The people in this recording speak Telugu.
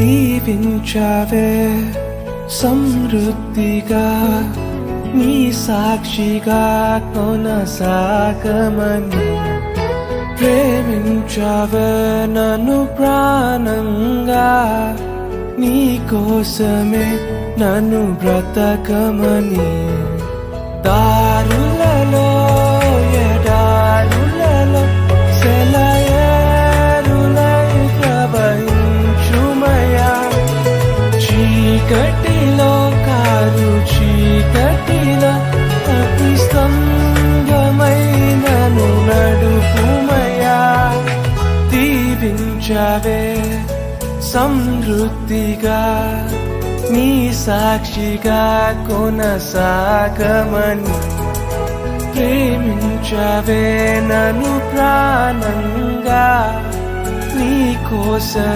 దీవించావే సమృద్ధిగా నీ సాక్షిగా కొనసాగమని ప్రేమించావే నన్ను ప్రాణంగా నీ కోసమే నన్ను బ్రతకమని దారులలో ఎడారులలో సెలయేరులై ప్రవహించుమయా చీకటిలో కారు చీకటిలో అతి స్తంభమైనను నడుపుమయా దీవించావే సమృద్ధిగా నీ సాక్షిగా కొనసాగమని ప్రేమించావే నన్ను ప్రాణంగా నీ కోసం